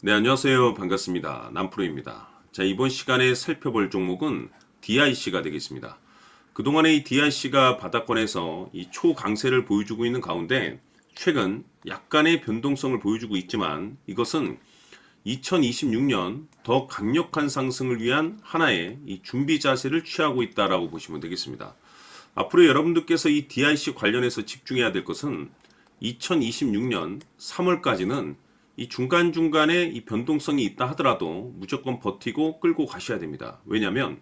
네, 안녕하세요. 반갑습니다. 남프로입니다. 자, 이번 시간에 살펴볼 종목은 DIC가 되겠습니다. 그동안에 이 DIC가 바닥권에서 이 초강세를 보여주고 있는 가운데 최근 약간의 변동성을 보여주고 있지만 이것은 2026년 더 강력한 상승을 위한 하나의 이 준비 자세를 취하고 있다라고 보시면 되겠습니다. 앞으로 여러분들께서 이 DIC 관련해서 집중해야 될 것은 2026년 3월까지는 이 중간중간에 이 변동성이 있다 하더라도 무조건 버티고 끌고 가셔야 됩니다. 왜냐하면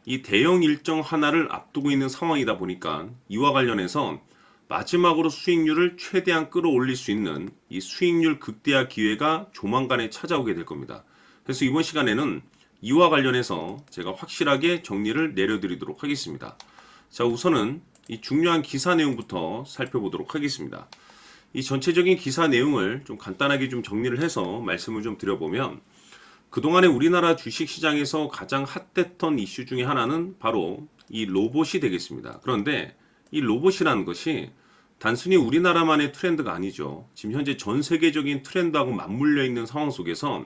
이 대형 일정 하나를 앞두고 있는 상황이다 보니까 이와 관련해서 마지막으로 수익률을 최대한 끌어올릴 수 있는 이 수익률 극대화 기회가 조만간에 찾아오게 될 겁니다. 그래서 이번 시간에는 이와 관련해서 제가 확실하게 정리를 내려드리도록 하겠습니다. 자, 우선은 이 중요한 기사 내용부터 살펴보도록 하겠습니다. 이 전체적인 기사 내용을 좀 간단하게 좀 정리를 해서 말씀을 좀 드려보면 그동안에 우리나라 주식시장에서 가장 핫했던 이슈 중에 하나는 바로 이 로봇이 되겠습니다. 그런데 이 로봇이라는 것이 단순히 우리나라만의 트렌드가 아니죠. 지금 현재 전 세계적인 트렌드하고 맞물려 있는 상황 속에서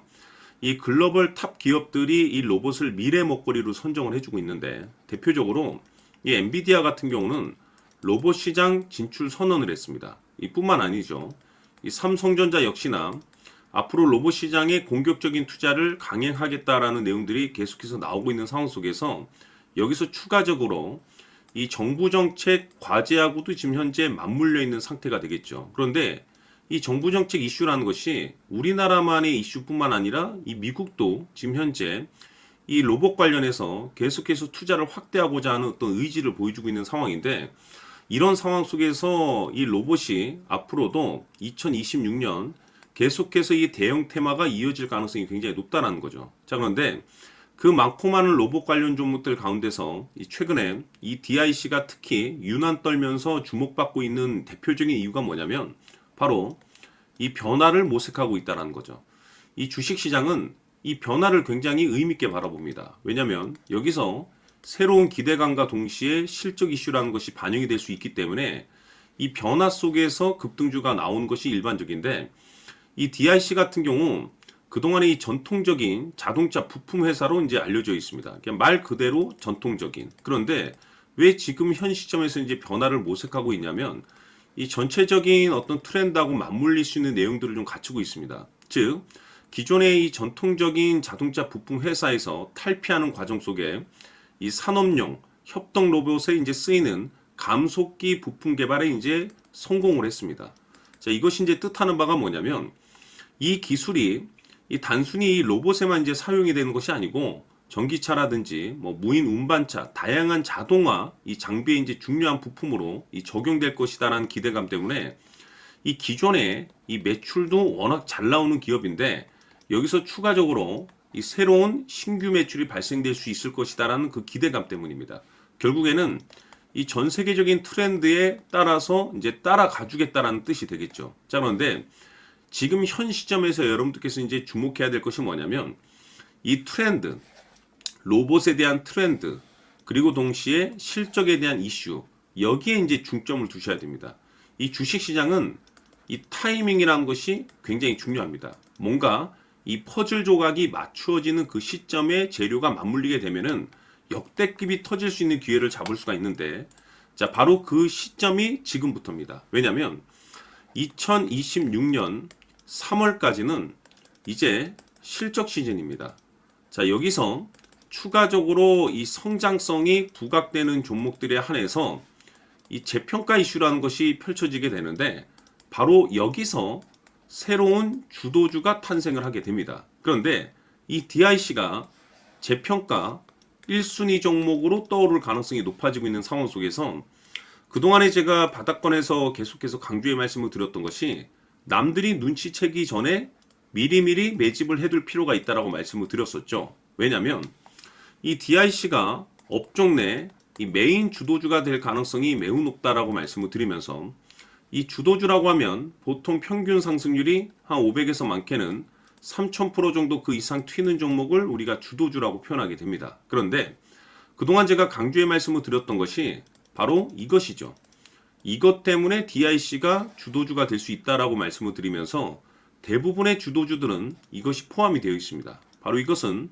이 글로벌 탑 기업들이 이 로봇을 미래 먹거리로 선정을 해주고 있는데 대표적으로 이 엔비디아 같은 경우는 로봇 시장 진출 선언을 했습니다. 이뿐만 아니죠. 이 삼성전자 역시나 앞으로 로봇 시장에 공격적인 투자를 강행하겠다라는 내용들이 계속해서 나오고 있는 상황 속에서 여기서 추가적으로 이 정부 정책 과제하고도 지금 현재 맞물려 있는 상태가 되겠죠. 그런데 이 정부 정책 이슈라는 것이 우리나라만의 이슈뿐만 아니라 이 미국도 지금 현재 이 로봇 관련해서 계속해서 투자를 확대하고자 하는 어떤 의지를 보여주고 있는 상황인데 이런 상황 속에서 이 로봇이 앞으로도 2026년 계속해서 이 대형 테마가 이어질 가능성이 굉장히 높다는 거죠. 자, 그런데 그 많고 많은 로봇 관련 종목들 가운데서 최근에 이 DIC가 특히 유난 떨면서 주목받고 있는 대표적인 이유가 뭐냐면 바로 이 변화를 모색하고 있다는 거죠. 이 주식시장은 이 변화를 굉장히 의미있게 바라봅니다. 왜냐하면 여기서 새로운 기대감과 동시에 실적 이슈라는 것이 반영이 될 수 있기 때문에 이 변화 속에서 급등주가 나오는 것이 일반적인데 이 DIC 같은 경우 그동안에 이 전통적인 자동차 부품 회사로 이제 알려져 있습니다. 그냥 말 그대로 전통적인. 그런데 왜 지금 현 시점에서 이제 변화를 모색하고 있냐면 이 전체적인 어떤 트렌드하고 맞물릴 수 있는 내용들을 좀 갖추고 있습니다. 즉 기존의 이 전통적인 자동차 부품 회사에서 탈피하는 과정 속에 이 산업용 협동 로봇에 이제 쓰이는 감속기 부품 개발에 이제 성공을 했습니다. 자, 이것이 이제 뜻하는 바가 뭐냐면 이 기술이 이 단순히 이 로봇에만 이제 사용이 되는 것이 아니고 전기차라든지 뭐 무인 운반차, 다양한 자동화 이 장비에 이제 중요한 부품으로 이 적용될 것이다라는 기대감 때문에 이 기존에 이 매출도 워낙 잘 나오는 기업인데 여기서 추가적으로 이 새로운 신규 매출이 발생될 수 있을 것이다라는 그 기대감 때문입니다. 결국에는 이 전 세계적인 트렌드에 따라서 이제 따라가 주겠다라는 뜻이 되겠죠. 자, 그런데 지금 현 시점에서 여러분들께서 이제 주목해야 될 것이 뭐냐면 이 트렌드, 로봇에 대한 트렌드, 그리고 동시에 실적에 대한 이슈, 여기에 이제 중점을 두셔야 됩니다. 이 주식 시장은 이 타이밍이라는 것이 굉장히 중요합니다. 뭔가 이 퍼즐 조각이 맞추어지는 그 시점에 재료가 맞물리게 되면은 역대급이 터질 수 있는 기회를 잡을 수가 있는데 자, 바로 그 시점이 지금부터입니다. 왜냐하면 2026년 3월까지는 이제 실적 시즌입니다. 자, 여기서 추가적으로 이 성장성이 부각되는 종목들에 한해서 이 재평가 이슈라는 것이 펼쳐지게 되는데 바로 여기서 새로운 주도주가 탄생을 하게 됩니다. 그런데 이 DIC가 재평가 1순위 종목으로 떠오를 가능성이 높아지고 있는 상황 속에서 그동안에 제가 바닥권에서 계속해서 강조의 말씀을 드렸던 것이 남들이 눈치채기 전에 미리미리 매집을 해둘 필요가 있다라고 말씀을 드렸었죠. 왜냐하면 이 DIC가 업종 내 이 메인 주도주가 될 가능성이 매우 높다라고 말씀을 드리면서 이 주도주라고 하면 보통 평균 상승률이 한 500에서 많게는 3000% 정도 그 이상 튀는 종목을 우리가 주도주라고 표현하게 됩니다. 그런데 그동안 제가 강조의 말씀을 드렸던 것이 바로 이것이죠. 이것 때문에 DIC가 주도주가 될 수 있다라고 말씀을 드리면서 대부분의 주도주들은 이것이 포함이 되어 있습니다. 바로 이것은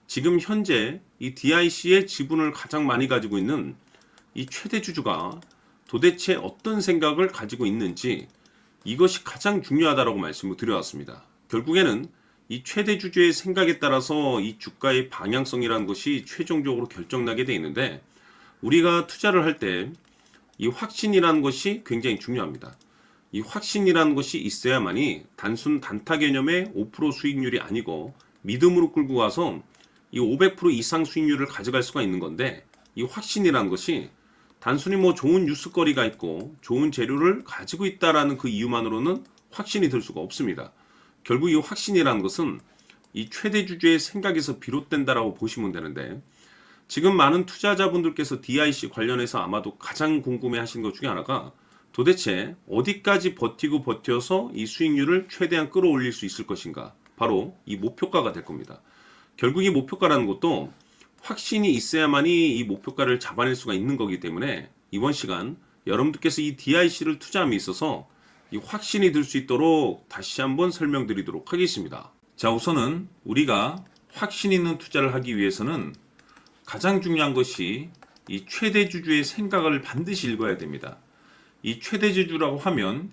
지금 현재 이 DIC의 지분을 가장 많이 가지고 있는 이 최대 주주가 도대체 어떤 생각을 가지고 있는지, 이것이 가장 중요하다라고 말씀을 드려왔습니다. 결국에는 이 최대 주주의 생각에 따라서 이 주가의 방향성이라는 것이 최종적으로 결정나게 되어 있는데, 우리가 투자를 할 때 이 확신이라는 것이 굉장히 중요합니다. 이 확신이라는 것이 있어야만이 단순 단타 개념의 5% 수익률이 아니고 믿음으로 끌고 가서 이 500% 이상 수익률을 가져갈 수가 있는 건데, 이 확신이라는 것이 단순히 뭐 좋은 뉴스거리가 있고 좋은 재료를 가지고 있다라는 그 이유만으로는 확신이 들 수가 없습니다. 결국 이 확신이라는 것은 이 최대 주주의 생각에서 비롯된다라고 보시면 되는데, 지금 많은 투자자분들께서 DIC 관련해서 아마도 가장 궁금해 하신 것 중에 하나가 도대체 어디까지 버티고 버텨서 이 수익률을 최대한 끌어올릴 수 있을 것인가, 바로 이 목표가가 될 겁니다. 결국 이 목표가라는 것도 확신이 있어야만이 이 목표가를 잡아낼 수가 있는 거기 때문에, 이번 시간 여러분들께서 이 DIC를 투자함에 있어서 이 확신이 들 수 있도록 다시 한번 설명드리도록 하겠습니다. 자, 우선은 우리가 확신 있는 투자를 하기 위해서는 가장 중요한 것이 이 최대 주주의 생각을 반드시 읽어야 됩니다. 이 최대 주주라고 하면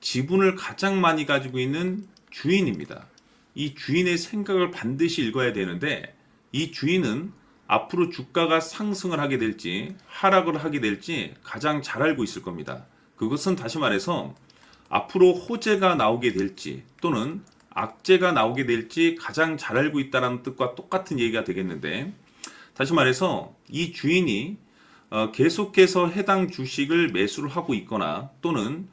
지분을 가장 많이 가지고 있는 주인입니다. 이 주인의 생각을 반드시 읽어야 되는데, 이 주인은 앞으로 주가가 상승을 하게 될지 하락을 하게 될지 가장 잘 알고 있을 겁니다. 그것은 다시 말해서 앞으로 호재가 나오게 될지 또는 악재가 나오게 될지 가장 잘 알고 있다는 뜻과 똑같은 얘기가 되겠는데, 다시 말해서 이 주인이 계속해서 해당 주식을 매수를 하고 있거나 또는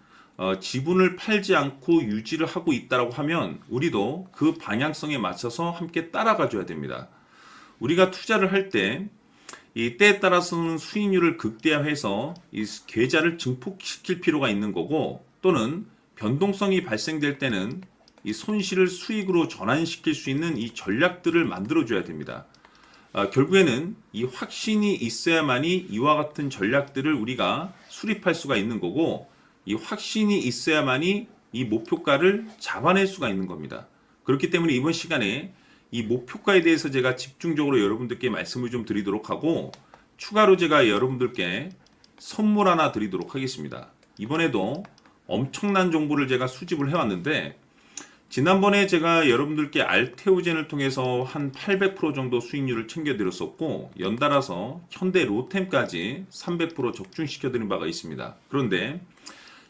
지분을 팔지 않고 유지를 하고 있다고 하면 우리도 그 방향성에 맞춰서 함께 따라가 줘야 됩니다. 우리가 투자를 할 때 이 때에 따라서는 수익률을 극대화해서 이 계좌를 증폭시킬 필요가 있는 거고, 또는 변동성이 발생될 때는 이 손실을 수익으로 전환시킬 수 있는 이 전략들을 만들어 줘야 됩니다. 결국에는 이 확신이 있어야만이 이와 같은 전략들을 우리가 수립할 수가 있는 거고, 이 확신이 있어야만이 이 목표가를 잡아낼 수가 있는 겁니다. 그렇기 때문에 이번 시간에 이 목표가에 대해서 제가 집중적으로 여러분들께 말씀을 좀 드리도록 하고, 추가로 제가 여러분들께 선물 하나 드리도록 하겠습니다. 이번에도 엄청난 정보를 제가 수집을 해왔는데, 지난번에 제가 여러분들께 알테오젠을 통해서 한 800% 정도 수익률을 챙겨드렸었고, 연달아서 현대 로템까지 300% 적중시켜드린 바가 있습니다. 그런데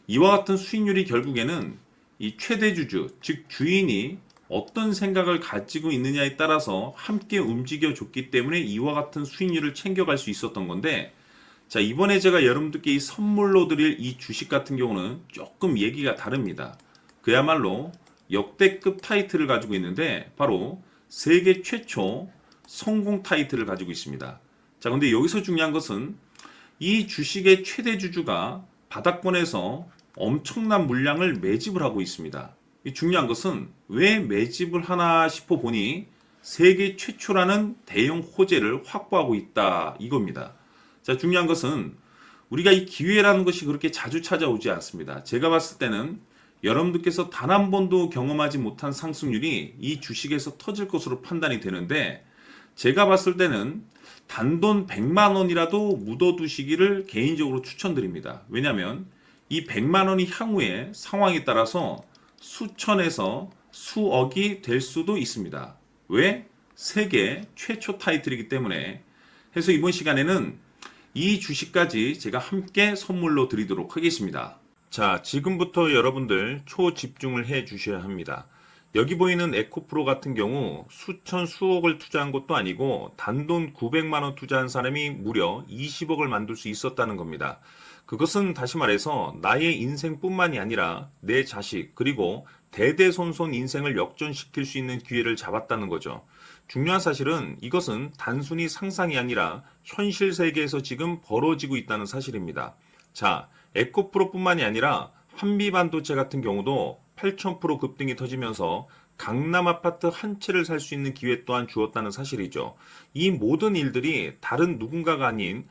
이와 같은 수익률이 결국에는 이 최대 주주, 즉 주인이 어떤 생각을 가지고 있느냐에 따라서 함께 움직여줬기 때문에 이와 같은 수익률을 챙겨갈 수 있었던 건데, 자, 이번에 제가 여러분들께 이 선물로 드릴 이 주식 같은 경우는 조금 얘기가 다릅니다. 그야말로 역대급 타이틀을 가지고 있는데, 바로 세계 최초 성공 타이틀을 가지고 있습니다. 자, 근데 여기서 중요한 것은 이 주식의 최대 주주가 바닥권에서 엄청난 물량을 매집을 하고 있습니다. 이 중요한 것은 왜 매집을 하나 싶어 보니 세계 최초라는 대형 호재를 확보하고 있다, 이겁니다. 자, 중요한 것은 우리가 이 기회라는 것이 그렇게 자주 찾아오지 않습니다. 제가 봤을 때는 여러분들께서 단 한 번도 경험하지 못한 상승률이 이 주식에서 터질 것으로 판단이 되는데, 제가 봤을 때는 단돈 100만 원이라도 묻어두시기를 개인적으로 추천드립니다. 왜냐하면 이 100만 원이 향후에 상황에 따라서 수천에서 수억이 될 수도 있습니다. 왜? 세계 최초 타이틀이기 때문에. 해서 이번 시간에는 이 주식까지 제가 함께 선물로 드리도록 하겠습니다. 자, 지금부터 여러분들 초집중을 해 주셔야 합니다. 여기 보이는 에코프로 같은 경우 수천 수억을 투자한 것도 아니고 단돈 900만 원 투자한 사람이 무려 20억을 만들 수 있었다는 겁니다. 그것은 다시 말해서 나의 인생뿐만이 아니라 내 자식 그리고 대대손손 인생을 역전시킬 수 있는 기회를 잡았다는 거죠. 중요한 사실은 이것은 단순히 상상이 아니라 현실 세계에서 지금 벌어지고 있다는 사실입니다. 자, 에코프로뿐만이 아니라 한미반도체 같은 경우도 8000% 급등이 터지면서 강남 아파트 한 채를 살 수 있는 기회 또한 주었다는 사실이죠. 이 모든 일들이 다른 누군가가 아닌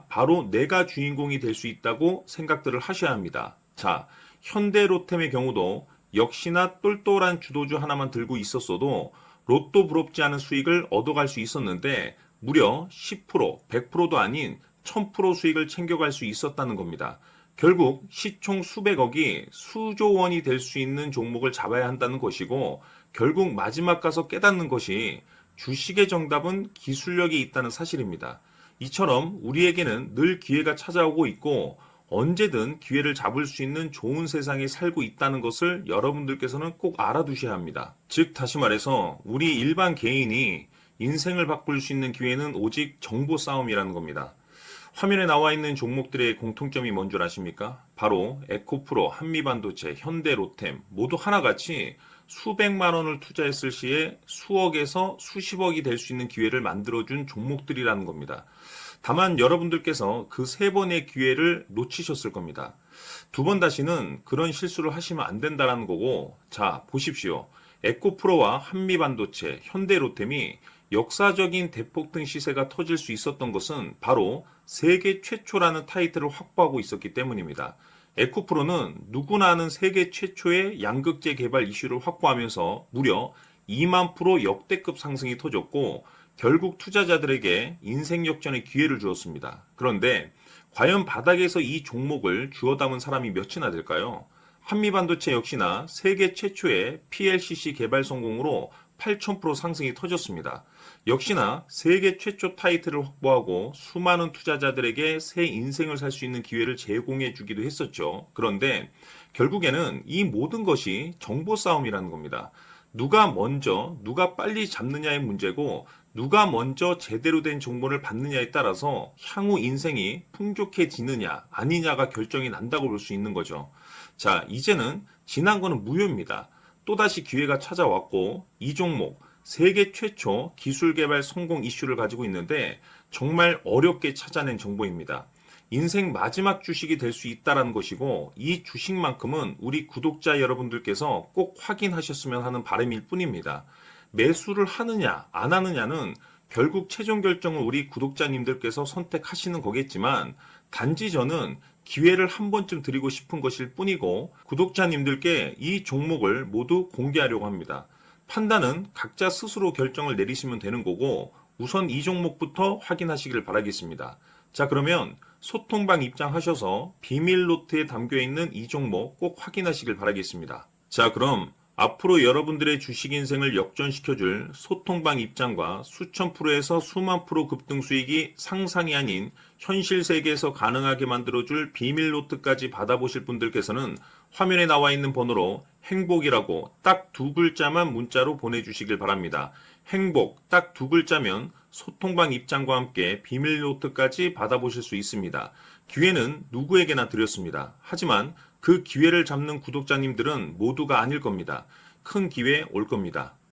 바로 내가 주인공이 될 수 있다고 생각들을 하셔야 합니다. 자, 현대로템의 경우도 역시나 똘똘한 주도주 하나만 들고 있었어도 로또 부럽지 않은 수익을 얻어갈 수 있었는데 무려 10%, 100%도 아닌 1000% 수익을 챙겨갈 수 있었다는 겁니다. 결국 시총 수백억이 수조 원이 될 수 있는 종목을 잡아야 한다는 것이고 결국 마지막 가서 깨닫는 것이 주식의 정답은 기술력이 있다는 사실입니다. 이처럼 우리에게는 늘 기회가 찾아오고 있고 언제든 기회를 잡을 수 있는 좋은 세상에 살고 있다는 것을 여러분들께서는 꼭 알아두셔야 합니다. 즉 다시 말해서 우리 일반 개인이 인생을 바꿀 수 있는 기회는 오직 정보 싸움이라는 겁니다. 화면에 나와 있는 종목들의 공통점이 뭔 줄 아십니까? 바로 에코프로, 한미반도체, 현대로템 모두 하나같이 수백만 원을 투자했을 시에 수억에서 수십억이 될 수 있는 기회를 만들어준 종목들이라는 겁니다. 다만 여러분들께서 그 세 번의 기회를 놓치셨을 겁니다. 두 번 다시는 그런 실수를 하시면 안 된다는 거고, 자, 보십시오. 에코프로와 한미반도체, 현대로템이 역사적인 대폭등 시세가 터질 수 있었던 것은 바로 세계 최초라는 타이틀을 확보하고 있었기 때문입니다. 에코프로는 누구나 아는 세계 최초의 양극재 개발 이슈를 확보하면서 무려 2만 프로 역대급 상승이 터졌고 결국 투자자들에게 인생 역전의 기회를 주었습니다. 그런데 과연 바닥에서 이 종목을 주워 담은 사람이 몇이나 될까요? 한미반도체 역시나 세계 최초의 PLCC 개발 성공으로 8000% 상승이 터졌습니다. 역시나 세계 최초 타이틀을 확보하고 수많은 투자자들에게 새 인생을 살 수 있는 기회를 제공해 주기도 했었죠. 그런데 결국에는 이 모든 것이 정보 싸움이라는 겁니다. 누가 먼저, 누가 빨리 잡느냐의 문제고 누가 먼저 제대로 된 정보를 받느냐에 따라서 향후 인생이 풍족해지느냐 아니냐가 결정이 난다고 볼 수 있는 거죠. 자, 이제는 지난 거는 무효입니다. 또다시 기회가 찾아왔고 이 종목 세계 최초 기술 개발 성공 이슈를 가지고 있는데 정말 어렵게 찾아낸 정보입니다. 인생 마지막 주식이 될 수 있다는 것이고 이 주식만큼은 우리 구독자 여러분들께서 꼭 확인하셨으면 하는 바람일 뿐입니다. 매수를 하느냐 안 하느냐는 결국 최종 결정을 우리 구독자님들께서 선택하시는 거겠지만 단지 저는 기회를 한 번쯤 드리고 싶은 것일 뿐이고 구독자님들께 이 종목을 모두 공개하려고 합니다. 판단은 각자 스스로 결정을 내리시면 되는 거고 우선 이 종목부터 확인하시길 바라겠습니다. 자, 그러면 소통방 입장하셔서 비밀 노트에 담겨 있는 이 종목 꼭 확인하시길 바라겠습니다. 자, 그럼 앞으로 여러분들의 주식 인생을 역전시켜줄 소통방 입장과 수천 프로에서 수만 프로 급등 수익이 상상이 아닌 현실 세계에서 가능하게 만들어줄 비밀 노트까지 받아보실 분들께서는 화면에 나와 있는 번호로 행복이라고 딱 두 글자만 문자로 보내주시길 바랍니다. 행복 딱 두 글자면 소통방 입장과 함께 비밀 노트까지 받아보실 수 있습니다. 기회는 누구에게나 드렸습니다. 하지만 그 기회를 잡는 구독자님들은 모두가 아닐 겁니다. 큰 기회 올 겁니다.